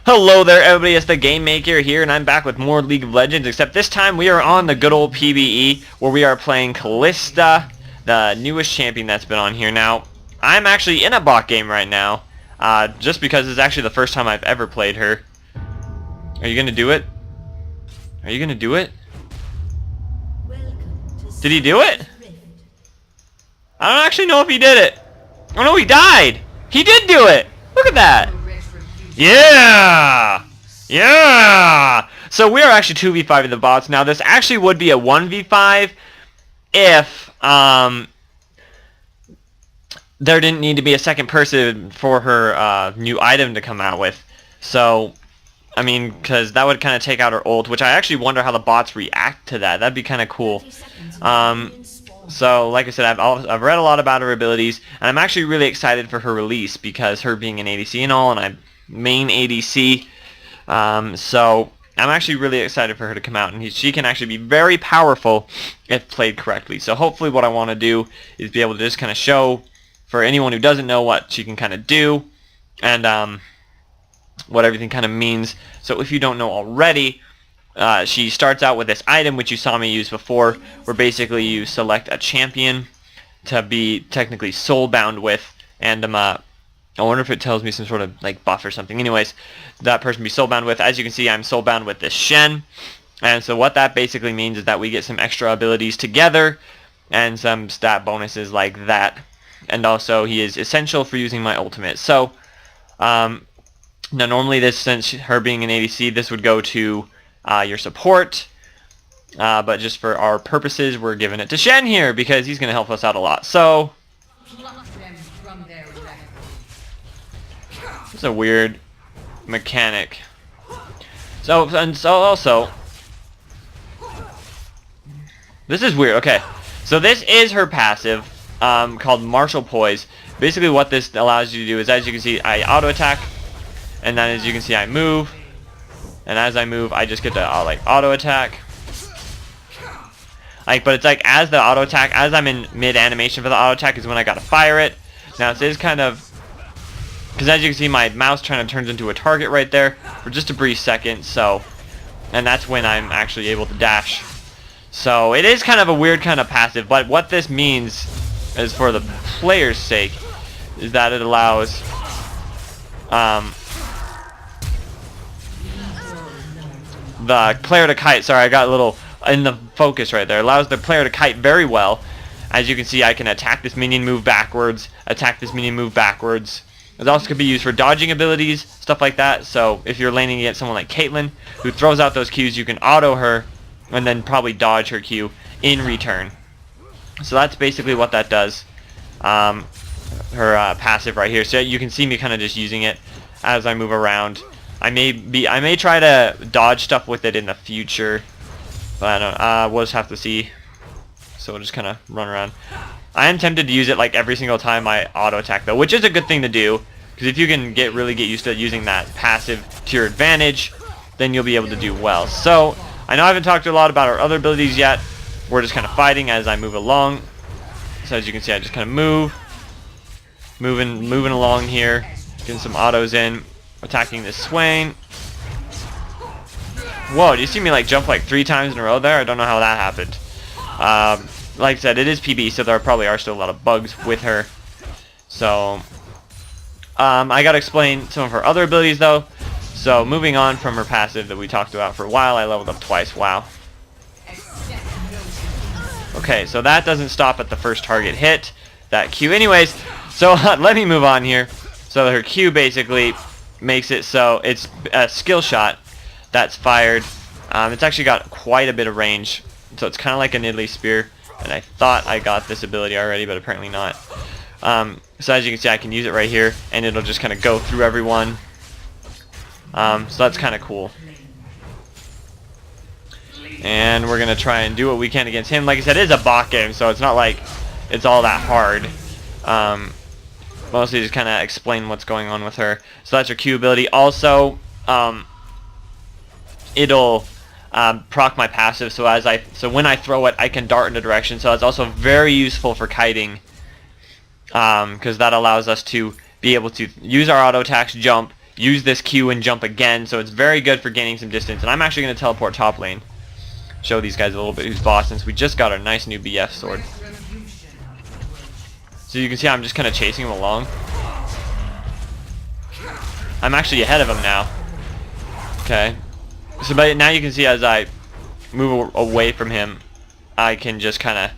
Hello there everybody, it's the Game Maker here, and I'm back with more League of Legends, except this time we are on the good old PvE, where we are playing Kalista, the newest champion that's been on here. Now, I'm actually in a bot game right now, just because it's actually the first time I've ever played her. Are you gonna do it? Are you gonna do it? Did he do it? I don't actually know if he did it. Oh no, he died! He did do it! Look at that! Yeah! Yeah! So we are actually 2v5 in the bots. Now this actually would be a 1v5 if there didn't need to be a second person for her new item to come out with. So, I mean, because that would kind of take out her ult, which I actually wonder how the bots react to that. That'd be kind of cool. So, like I said, I've read a lot about her abilities, and I'm actually really excited for her release because her being an ADC and all, and I'm main ADC, so I'm actually really excited for her to come out, and she can actually be very powerful if played correctly. So hopefully what I want to do is be able to just kind of show for anyone who doesn't know what she can kind of do, and what everything kind of means. So if you don't know already, she starts out with this item which you saw me use before, where basically you select a champion to be technically soulbound with, and I wonder if it tells me some sort of like buff or something. Anyways, that person be soulbound with. As you can see, I'm soulbound with this Shen. And so what that basically means is that we get some extra abilities together and some stat bonuses like that. And also he is essential for using my ultimate. So now normally this, since her being an ADC, this would go to your support. But just for our purposes, we're giving it to Shen here because he's going to help us out a lot. So it's a weird mechanic. So also, this is weird. Okay, so this is her passive, called Martial Poise. Basically, what this allows you to do is, as you can see, I auto attack, and then as you can see, I move, and as I move, I just get to like auto attack. But it's like as the auto attack, as I'm in mid animation for the auto attack, is when I gotta fire it. Now it is kind of, because as you can see, my mouse turns into a target right there for just a brief second, so, and that's when I'm actually able to dash. So it is kind of a weird kind of passive, but what this means is, for the player's sake, is that it allows the player to kite. Sorry, I got a little in the focus right there. Allows the player to kite very well. As you can see, I can attack this minion, move backwards, attack this minion, move backwards. It also could be used for dodging abilities, stuff like that. So if you're laning against someone like Caitlyn, who throws out those Qs, you can auto her and then probably dodge her Q in return. So that's basically what that does. Her passive right here. So you can see me kind of just using it as I move around. I may try to dodge stuff with it in the future, but I don't. We'll just have to see. So we'll just kind of run around. I am tempted to use it like every single time I auto attack though, which is a good thing to do, because if you can really get used to using that passive to your advantage, then you'll be able to do well. So I know I haven't talked a lot about our other abilities yet. We're just kind of fighting as I move along. So as you can see, I just kind of moving along here, getting some autos in, attacking this Swain. Whoa, do you see me like jump like 3 times in a row there? I don't know how that happened. Like I said, it is PB, so there probably are still a lot of bugs with her. So, I gotta explain some of her other abilities though. So, moving on from her passive that we talked about for a while, I leveled up twice. Wow. Okay, so that doesn't stop at the first target hit, that Q. Anyways, so let me move on here. So her Q basically makes it so it's a skill shot that's fired. It's actually got quite a bit of range. So it's kind of like a Nidalee Spear, and I thought I got this ability already, but apparently not. So as you can see, I can use it right here, and it'll just kind of go through everyone. So that's kind of cool. And we're going to try and do what we can against him. Like I said, it is a bot game, so it's not like it's all that hard. Mostly just kind of explain what's going on with her. So that's her Q ability. Also, it'll proc my passive, so when I throw it, I can dart in a direction. So it's also very useful for kiting, because that allows us to be able to use our auto attacks, jump, use this Q and jump again, so it's very good for gaining some distance. And I'm actually going to teleport top lane. Show these guys a little bit who's boss, since we just got our nice new BF sword. So you can see I'm just kind of chasing him along. I'm actually ahead of him now. Okay. So but now you can see as I move away from him, I can just kind of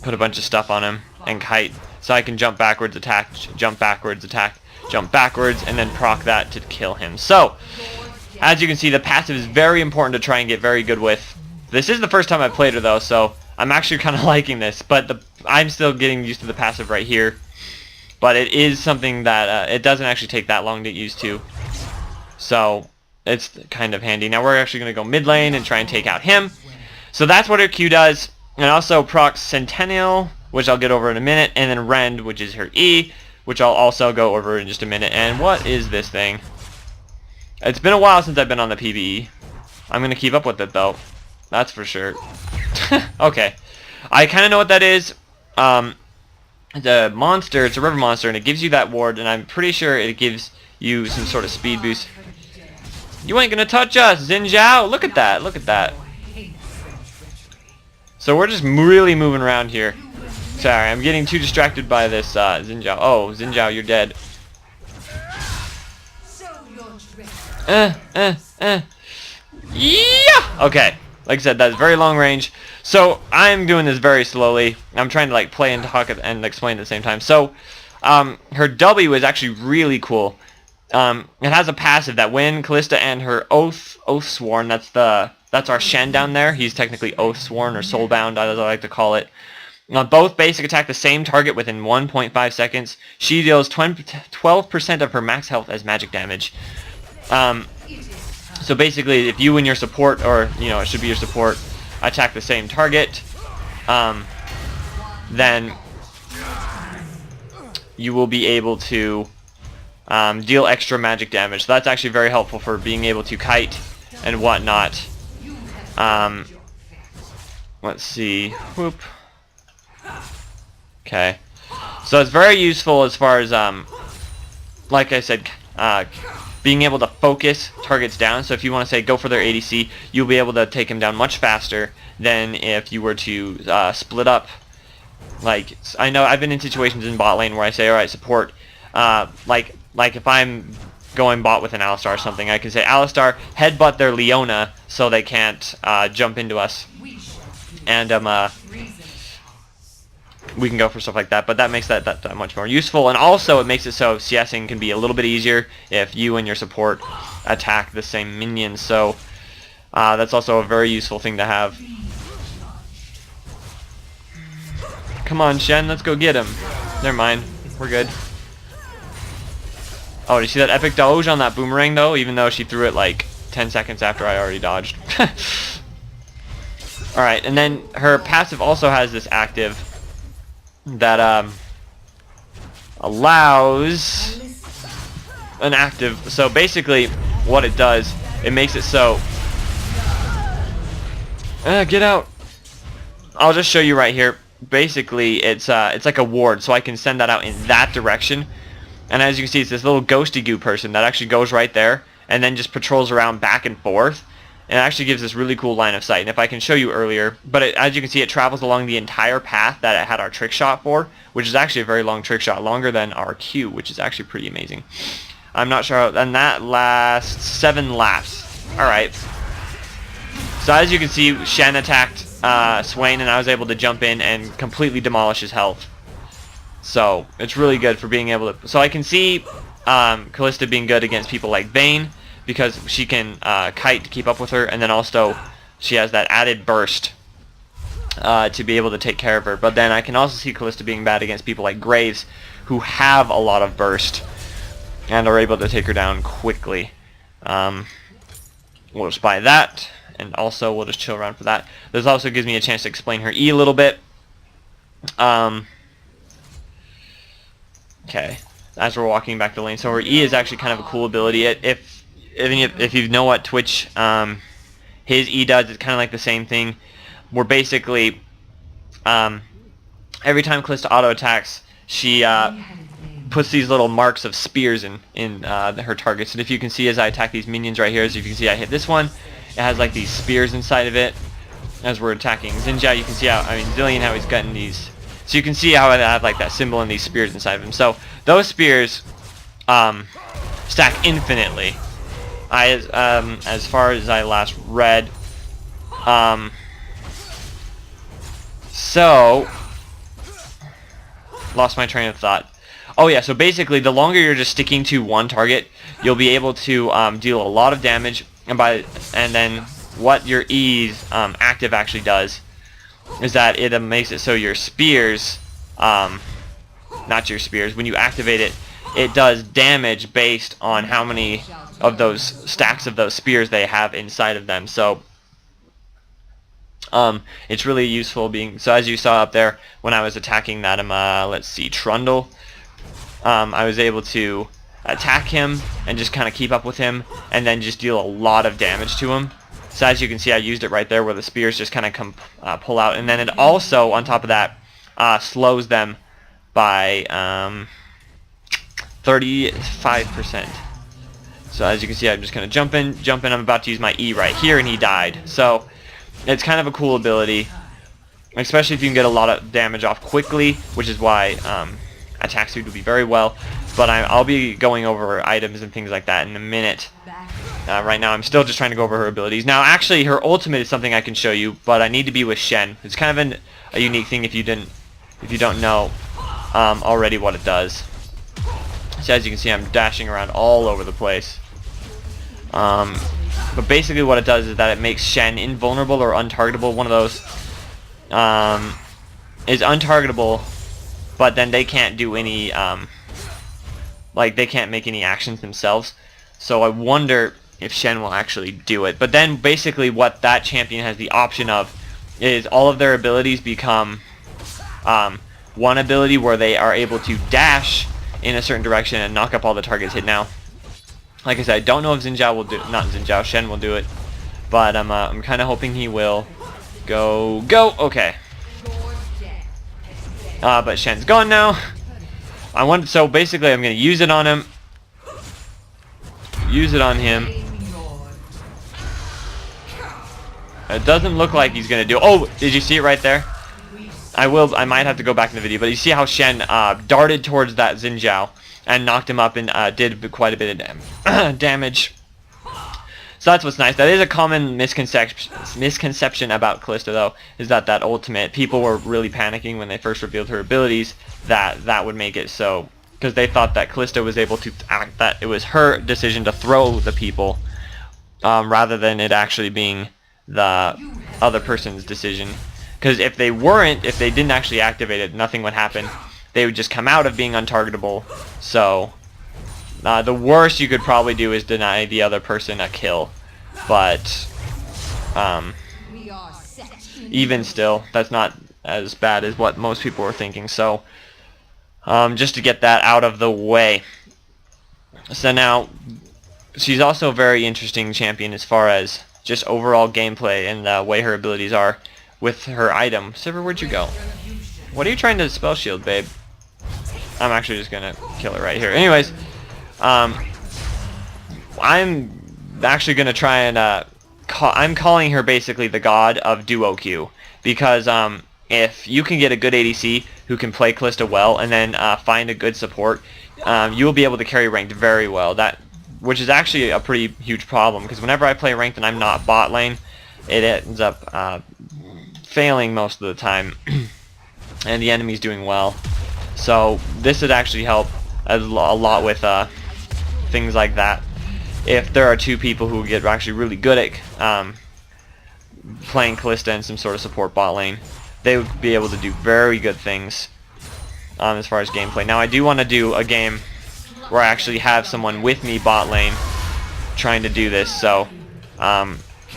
put a bunch of stuff on him and kite. So I can jump backwards, attack, jump backwards, attack, jump backwards, and then proc that to kill him. So, as you can see, the passive is very important to try and get very good with. This is the first time I've played her though, so I'm actually kind of liking this. But I'm still getting used to the passive right here. But it is something that it doesn't actually take that long to get used to. So, it's kind of handy. Now we're actually going to go mid lane and try and take out him. So that's what her Q does. And also procs Centennial, which I'll get over in a minute, and then Rend, which is her E, which I'll also go over in just a minute. And what is this thing? It's been a while since I've been on the PvE. I'm going to keep up with it, though. That's for sure. Okay. I kind of know what that is. The monster, it's a river monster, and it gives you that ward, and I'm pretty sure it gives you some sort of speed boost. You ain't going to touch us, Xin Zhao! Look at that, look at that. So we're just really moving around here. Sorry, I'm getting too distracted by this Xin Zhao. Oh, Xin Zhao, you're dead. Yeah! Okay. Like I said, that's very long range. So I'm doing this very slowly. I'm trying to like play and talk and explain at the same time. So her W is actually really cool. It has a passive that when Kalista and her Oathsworn, that's our Shen down there. He's technically Oathsworn or Soulbound, as I like to call it. Both basic attack the same target within 1.5 seconds. She deals 12% of her max health as magic damage. So basically, if you and your support, or it should be your support, attack the same target, then you will be able to deal extra magic damage. So that's actually very helpful for being able to kite and whatnot. Let's see. Whoop. Okay. So it's very useful as far as, like I said, being able to focus targets down. So if you want to say go for their ADC, you'll be able to take them down much faster than if you were to split up. Like, I know I've been in situations in bot lane where I say, alright, support, like if I'm going bot with an Alistar or something, I can say, Alistar, headbutt their Leona so they can't jump into us. And we can go for stuff like that, but that makes that much more useful. And also it makes it so CSing can be a little bit easier if you and your support attack the same minions. So that's also a very useful thing to have. Come on, Shen, let's go get him. Never mind, we're good. Oh, did you see that epic doge on that boomerang though? Even though she threw it like 10 seconds after I already dodged. Alright, and then her passive also has this active that allows an active. So basically what it does, it makes it so get out. I'll just show you right here. Basically it's like a ward, so I can send that out in that direction. And as you can see, it's this little ghosty goo person that actually goes right there and then just patrols around back and forth. And it actually gives this really cool line of sight. And if I can show you earlier, but as you can see, it travels along the entire path that it had our trick shot for, which is actually a very long trick shot, longer than our Q, which is actually pretty amazing. I'm not sure, and that lasts 7 laps. Alright. So as you can see, Shen attacked Swain, and I was able to jump in and completely demolish his health. So it's really good for being able to. So I can see Kalista being good against people like Vayne, because she can kite to keep up with her, and then also she has that added burst to be able to take care of her. But then I can also see Kalista being bad against people like Graves, who have a lot of burst and are able to take her down quickly. We'll just buy that, and also we'll just chill around for that. This also gives me a chance to explain her E a little bit. Okay, as we're walking back to lane, so her E is actually kind of a cool ability. If you know what Twitch, his E does, it's kind of like the same thing. Where basically, every time Kalista auto attacks, she puts these little marks of spears in her targets. And if you can see, as I attack these minions right here, as you can see, I hit this one. It has like these spears inside of it. As we're attacking Xin Zhao, you can see how, I mean, Zillion, how he's gotten these. So you can see how I have like that symbol and these spears inside of him. So those spears stack infinitely. As far as I last read. So lost my train of thought. Oh yeah, so basically the longer you're just sticking to one target, you'll be able to deal a lot of damage, and then what your E's active actually does is that it makes it so your spears, not your spears, when you activate it, it does damage based on how many of those stacks of those spears they have inside of them. So it's really useful so as you saw up there when I was attacking that let's see, Trundle, I was able to attack him and just kind of keep up with him and then just deal a lot of damage to him. So as you can see, I used it right there where the spears just kind of pull out, and then it also, on top of that, slows them by 35%. So as you can see, I'm just going to jump in. I'm about to use my E right here, and he died. So it's kind of a cool ability, especially if you can get a lot of damage off quickly, which is why attack speed would be very well. But I'll be going over items and things like that in a minute. Right now I'm still just trying to go over her abilities. Now actually her ultimate is something I can show you, but I need to be with Shen. It's kind of a unique thing if you don't know already what it does. So as you can see, I'm dashing around all over the place. But basically what it does is that it makes Shen invulnerable or untargetable. One of those is untargetable, but then they can't do any like they can't make any actions themselves. So I wonder if Shen will actually do it. But then basically what that champion has the option of is all of their abilities become one ability where they are able to dash in a certain direction and knock up all the targets hit. Now, like I said, I don't know if Shen will do it, but I'm kind of hoping he will. Go, okay. But Shen's gone now. So basically I'm going to use it on him. Use it on him. It doesn't look like he's going to do it. Oh, did you see it right there? I might have to go back in the video, but you see how Shen darted towards that Xin Zhao and knocked him up and did quite a bit of damage. So that's what's nice. That is a common misconception about Kalista, though, is that ultimate, people were really panicking when they first revealed her abilities, that would make it so, because they thought that Kalista was able to act, that it was her decision to throw the people, rather than it actually being the other person's decision. Because if they didn't actually activate it, nothing would happen. They would just come out of being untargetable. So the worst you could probably do is deny the other person a kill. But even still, that's not as bad as what most people were thinking. So just to get that out of the way. So now, she's also a very interesting champion as far as just overall gameplay and the way her abilities are with her item. Sivir, where'd you go? What are you trying to spell shield, babe? I'm actually just gonna kill her right here. Anyways, I'm actually gonna try and I'm calling her basically the god of duo Q, because if you can get a good ADC who can play Kalista well and then find a good support, you will be able to carry ranked very well. Which is actually a pretty huge problem, because whenever I play ranked and I'm not bot lane, it ends up failing most of the time, and the enemy's doing well. So this would actually help a lot with things like that. If there are two people who get actually really good at playing Kalista in some sort of support bot lane, they would be able to do very good things as far as gameplay. Now I do want to do a game where I actually have someone with me bot lane trying to do this, so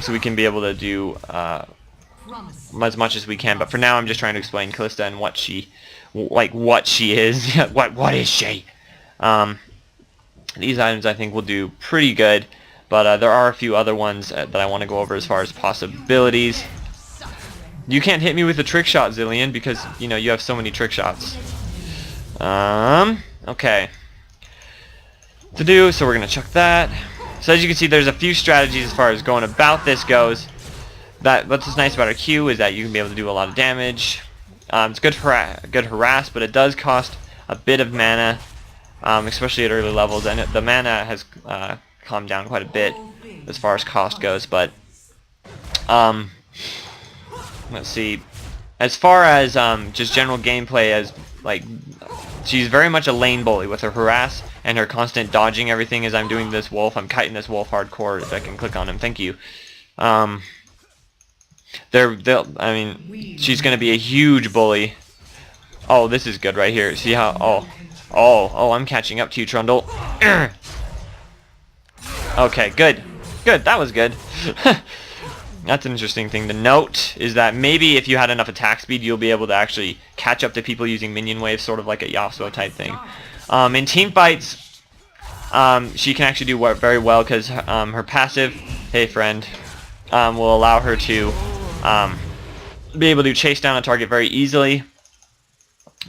we can be able to do as much as we can. But for now, I'm just trying to explain Kalista and what she is. what is she? These items I think will do pretty good, but there are a few other ones that I want to go over as far as possibilities. You can't hit me with a trick shot, Zillion, because you have so many trick shots. Okay. To do, so we're going to chuck that. So as you can see, there's a few strategies as far as going about this goes. What's nice about our Q is that you can be able to do a lot of damage. It's good harass, but it does cost a bit of mana, especially at early levels, and the mana has calmed down quite a bit as far as cost goes. But let's see, as far as just general gameplay, as like she's very much a lane bully with her harass and her constant dodging everything. As I'm doing this wolf, I'm kiting this wolf hardcore. If I can click on him, thank you. I mean, she's going to be a huge bully. Oh, this is good right here. See how? Oh, I'm catching up to you, Trundle. Okay, good. That was good. That's an interesting thing to note, is that maybe if you had enough attack speed, you'll be able to actually catch up to people using minion waves, sort of like a Yasuo type thing. In team fights, she can actually do very well, because her passive, hey friend, will allow her to be able to chase down a target very easily,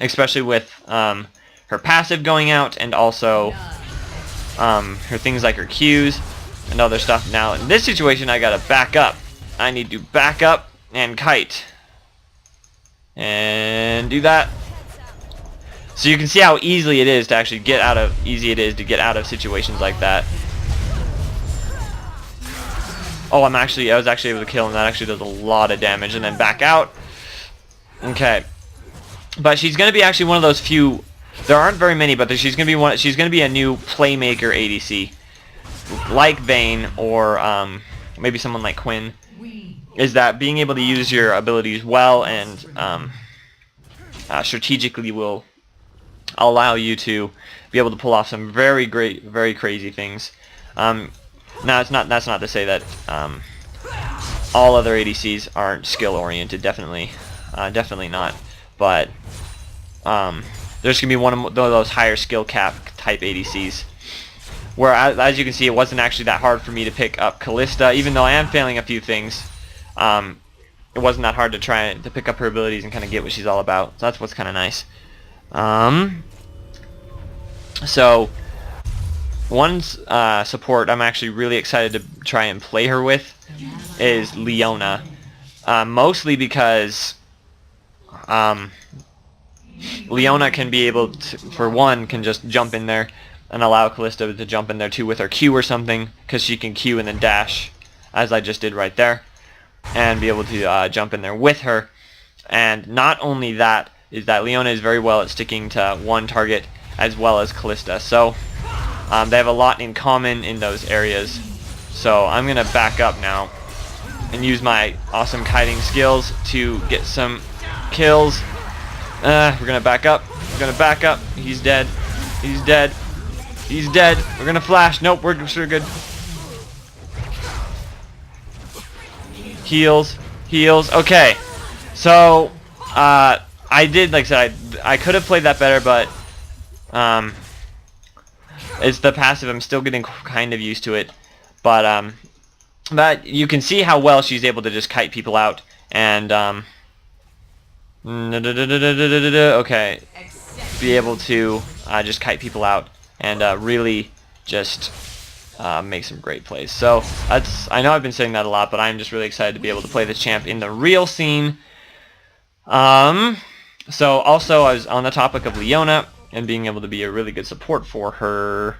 especially with her passive going out, and also her things like her Qs and other stuff. Now in this situation, I gotta back up. I need to back up and kite and do that. So you can see how easily it is to actually get out of situations like that. Oh, I was actually able to kill him. That actually does a lot of damage. And then back out. Okay. But she's going to be actually one of those few. There aren't very many, but she's going to be one. She's going to be a new playmaker ADC, like Vayne or maybe someone like Quinn. Is that being able to use your abilities well and strategically will allow you to be able to pull off some very great, very crazy things. Now, that's not to say that all other ADCs aren't skill-oriented. Definitely not. But there's gonna be one of those higher skill cap type ADCs, where, as you can see, it wasn't actually that hard for me to pick up Kalista, even though I am failing a few things. It wasn't that hard to try to pick up her abilities and kind of get what she's all about. So that's what's kind of nice. So one support I'm actually really excited to try and play her with is Leona, mostly because Leona can be able to, for one, can just jump in there and allow Kalista to jump in there too with her Q or something, because she can Q and then dash, as I just did right there, and be able to jump in there with her. And not only that, is that Leona is very well at sticking to one target, as well as Kalista. So they have a lot in common in those areas. So I'm going to back up now and use my awesome kiting skills to get some kills. We're going to back up. He's dead. We're going to flash. Nope, we're sure good. Heals. Okay. So I did, like I said, I could have played that better, but it's the passive. I'm still getting kind of used to it, but you can see how well she's able to just kite people out and okay, be able to just kite people out and really just make some great plays. So I know I've been saying that a lot, but I'm just really excited to be able to play this champ in the real scene. So also, I was on the topic of Leona and being able to be a really good support for her.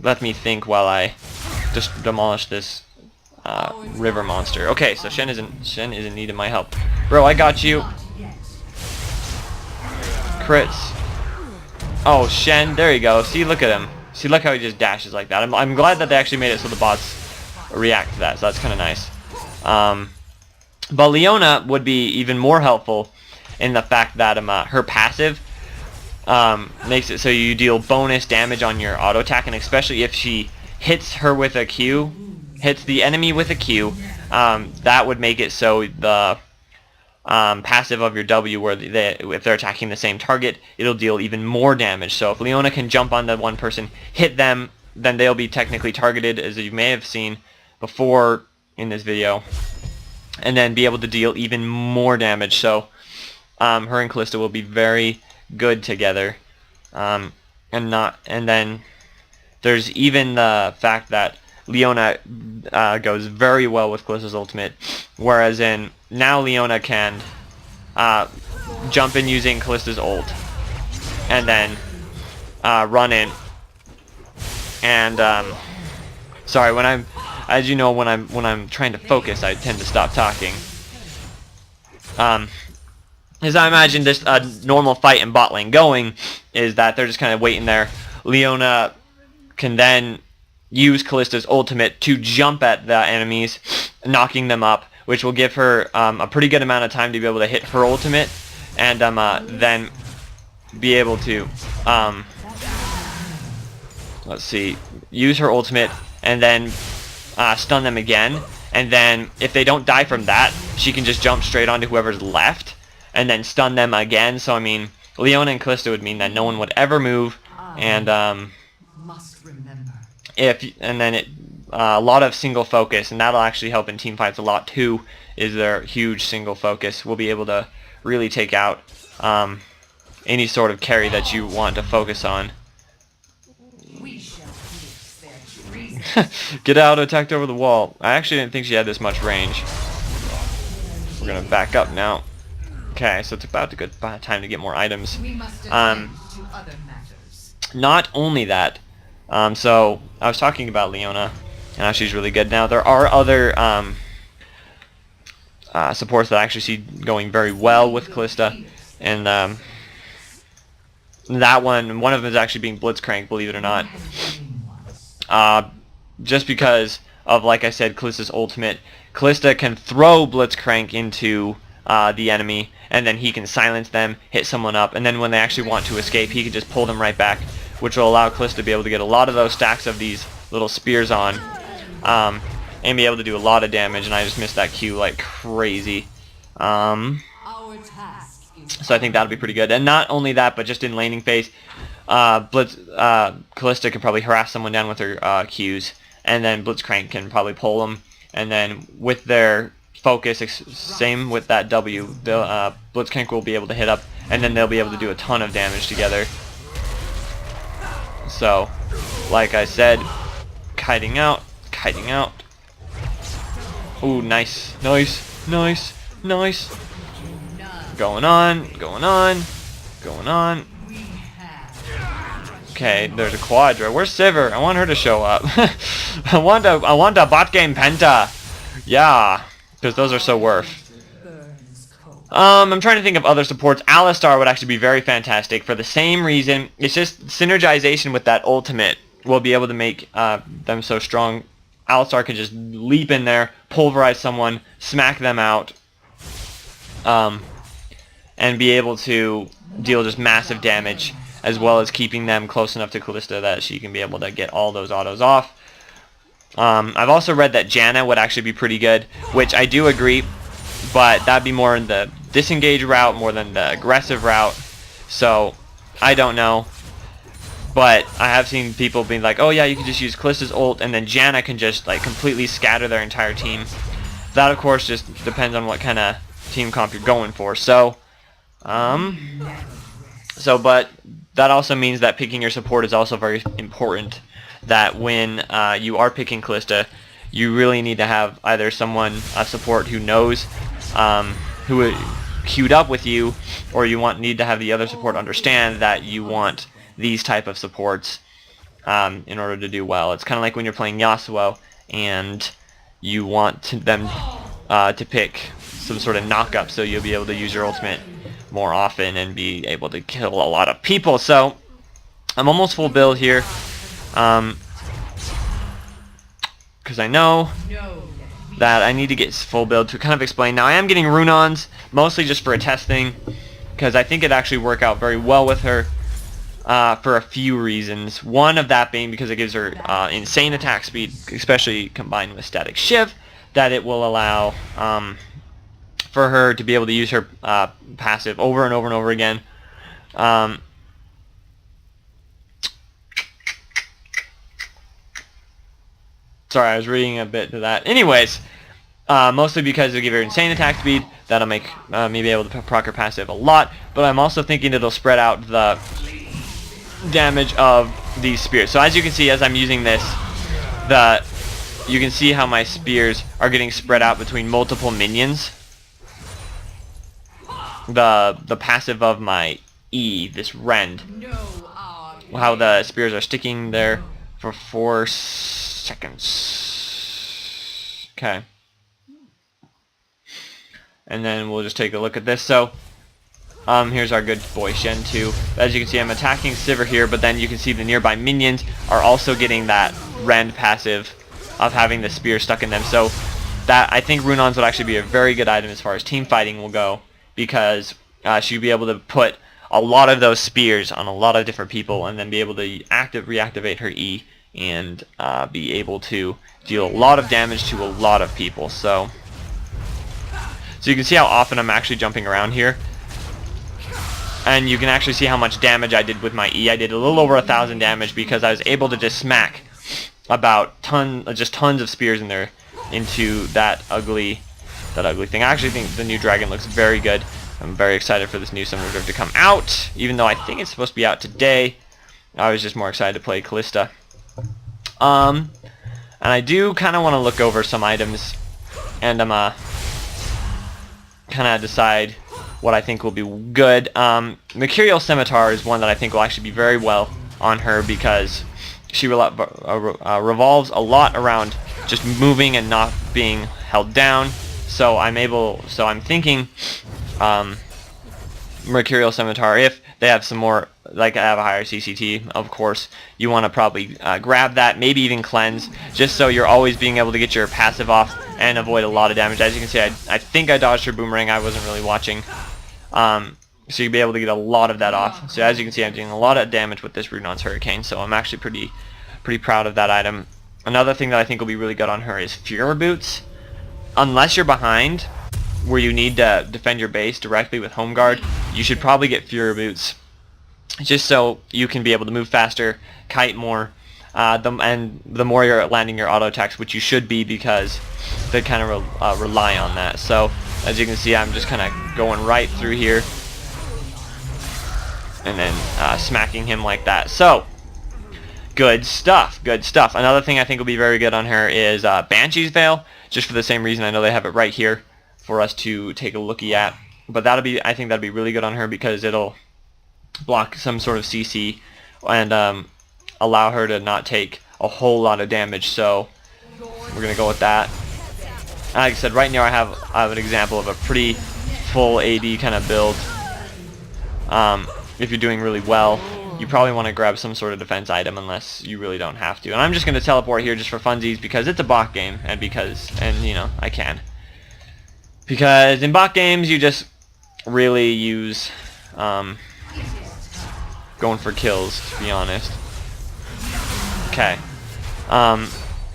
Let me think while I just demolish this river monster. Okay, so Shen is in need of my help. Bro, I got you. Crits. Oh, Shen, there you go. See, look at him. See, look how he just dashes like that. I'm glad that they actually made it so the bots react to that, so that's kind of nice. But Leona would be even more helpful in the fact that her passive makes it so you deal bonus damage on your auto attack, and especially if she hits her with a Q, hits the enemy with a Q, that would make it so the passive of your W, where if they're attacking the same target, it'll deal even more damage. So if Leona can jump on the one person, hit them, then they'll be technically targeted, as you may have seen before in this video, and then be able to deal even more damage. So her and Kalista will be very good together. And then there's even the fact that Leona goes very well with Kalista's ultimate, whereas now Leona can jump in using Kalista's ult, and then run in. And sorry, as you know, when I'm trying to focus, I tend to stop talking. As I imagine this normal fight in bot lane going is that they're just kind of waiting there. Leona can then use Kalista's ultimate to jump at the enemies, knocking them up, which will give her a pretty good amount of time to be able to hit her ultimate, and then be able to let's see, use her ultimate and then stun them again, and then if they don't die from that, she can just jump straight onto whoever's left and then stun them again. So I mean, Leona and Kalista would mean that no one would ever move, and a lot of single focus, and that'll actually help in team fights a lot too. Is their huge single focus will be able to really take out any sort of carry that you want to focus on. Get out, attacked over the wall. I actually didn't think she had this much range. We're gonna back up now. Okay, so it's about a good time to get more items. Not only that, so I was talking about Leona and how she's really good. Now there are other supports that I actually see going very well with Kalista, and that one of them is actually being Blitzcrank, believe it or not. Just because of, like I said, Kalista's ultimate. Kalista can throw Blitzcrank into the enemy, and then he can silence them, hit someone up, and then when they actually want to escape, he can just pull them right back, which will allow Kalista to be able to get a lot of those stacks of these little spears on, and be able to do a lot of damage. And I just missed that Q like crazy. So I think that'll be pretty good. And not only that, but just in laning phase, Kalista can probably harass someone down with her Qs, and then Blitzcrank can probably pull them. And then with their focus, same with that W, Blitzcrank will be able to hit up, and then they'll be able to do a ton of damage together. So, like I said, kiting out. Ooh, nice. Going on. Okay, there's a Quadra. Where's Sivir? I want her to show up. I want a bot game Penta. Yeah, because those are so worth. I'm trying to think of other supports. Alistar would actually be very fantastic for the same reason. It's just synergization with that ultimate will be able to make them so strong. Alistar can just leap in there, pulverize someone, smack them out, and be able to deal just massive damage, as well as keeping them close enough to Kalista that she can be able to get all those autos off. I've also read that Janna would actually be pretty good, which I do agree, but that'd be more in the disengage route more than the aggressive route, so I don't know. But I have seen people being like, oh yeah, you can just use Kalista's ult, and then Janna can just like completely scatter their entire team. That of course just depends on what kind of team comp you're going for. So, but that also means that picking your support is also very important. That when you are picking Kalista, you really need to have either a support who knows, who queued up with you, or you need to have the other support understand that you want these type of supports in order to do well. It's kind of like when you're playing Yasuo and you want them to pick some sort of knock-up, so you'll be able to use your ultimate more often and be able to kill a lot of people. So I'm almost full build here, because I know that I need to get full build to kind of explain. Now I am getting Rune-Ons, mostly just for a test thing, because I think it'd actually work out very well with her for a few reasons. One of that being because it gives her insane attack speed, especially combined with Static Shiv, that it will allow for her to be able to use her passive over and over and over again. Sorry, I was reading a bit to that. Anyways, Mostly because it'll give her insane attack speed. That'll make me be able to proc her passive a lot. But I'm also thinking it'll spread out the damage of these spears. So as you can see, as I'm using this, you can see how my spears are getting spread out between multiple minions. The passive of my E, this rend, how the spears are sticking there for 4 seconds. Okay. And then we'll just take a look at this. So here's our good boy Shen 2. As you can see, I'm attacking Sivir here, but then you can see the nearby minions are also getting that rend passive of having the spear stuck in them. So that, I think Runons would actually be a very good item as far as team fighting will go, because she'd be able to put a lot of those spears on a lot of different people and then be able to reactivate her E and be able to deal a lot of damage to a lot of people. So you can see how often I'm actually jumping around here. And you can actually see how much damage I did with my E. I did a little over 1,000 damage because I was able to just smack about tons of spears in there into that ugly thing. I actually think the new dragon looks very good. I'm very excited for this new Summoner's Rift to come out, even though I think it's supposed to be out today. I was just more excited to play Kalista. And I do kind of want to look over some items, and I'm kind of decide what I think will be good. Mercurial Scimitar is one that I think will actually be very well on her, because she revolves a lot around just moving and not being held down. So I'm thinking Mercurial Scimitar, if they have some more, like I have a higher CCT, of course, you want to probably grab that, maybe even cleanse, just so you're always being able to get your passive off and avoid a lot of damage. As you can see, I think I dodged her boomerang. I wasn't really watching. So you'll be able to get a lot of that off. So as you can see, I'm doing a lot of damage with this Runon's Hurricane, so I'm actually pretty proud of that item. Another thing that I think will be really good on her is Fury Boots. Unless you're behind, where you need to defend your base directly with Home Guard, you should probably get Fury Boots, just so you can be able to move faster, kite more, and the more you're landing your auto attacks, which you should be, because they kind of rely on that. So as you can see, I'm just kind of going right through here and then smacking him like that. So good stuff, good stuff. Another thing I think will be very good on her is Banshee's Veil, just for the same reason. I know they have it right here for us to take a looky at, but I think that'll be really good on her, because it'll block some sort of CC and allow her to not take a whole lot of damage. So we're gonna go with that. Like I said, right now I have an example of a pretty full AD kind of build. If you're doing really well, you probably want to grab some sort of defense item, unless you really don't have to. And I'm just going to teleport here just for funsies, because it's a bot game, and you know, I can. Because in bot games, you just really use going for kills, to be honest. Okay.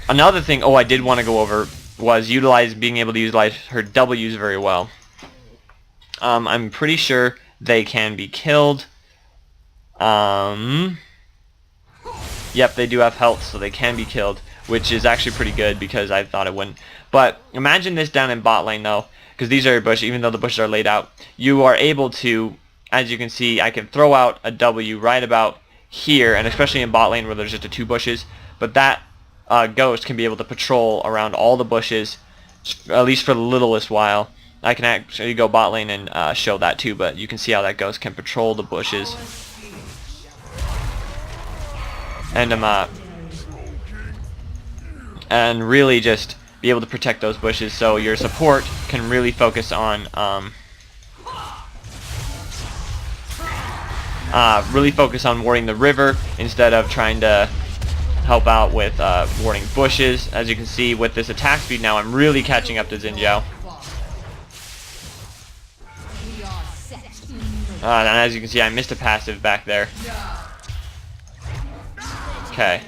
Another thing, I did want to go over, was being able to utilize her W's very well. I'm pretty sure they can be killed. Yep, they do have health, so they can be killed, which is actually pretty good, because I thought it wouldn't. But imagine this down in bot lane, though, because these are bushes. Even though the bushes are laid out, you are able to, as you can see, I can throw out a W right about here, and especially in bot lane where there's just 2 bushes. But that ghost can be able to patrol around all the bushes, at least for the littlest while. I can actually go bot lane and show that too, but you can see how that ghost can patrol the bushes. And really just be able to protect those bushes, so your support can really focus on warding the river instead of trying to help out with warding bushes. As you can see, with this attack speed now, I'm really catching up to Xinjiao. And as you can see, I missed a passive back there. Okay.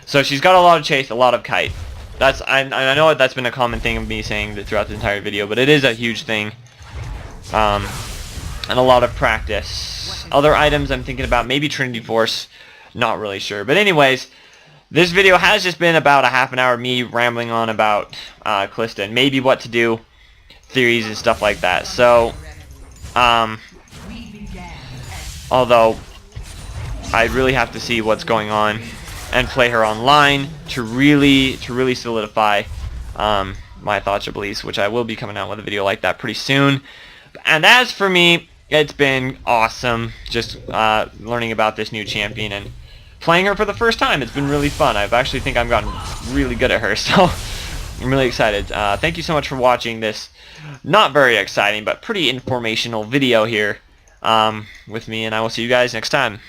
So she's got a lot of chase, a lot of kite. I know that's been a common thing of me saying that throughout the entire video, but it is a huge thing. And a lot of practice. Other items I'm thinking about, maybe Trinity Force, not really sure. But anyways, this video has just been about a half an hour of me rambling on about Kalista and maybe what to do, theories and stuff like that. So, although I really have to see what's going on and play her online to really solidify my thoughts or beliefs, which I will be coming out with a video like that pretty soon. And as for me, it's been awesome just learning about this new champion and playing her for the first time. It's been really fun. I actually think I've gotten really good at her, so I'm really excited. Thank you so much for watching this not very exciting but pretty informational video here with me, and I will see you guys next time.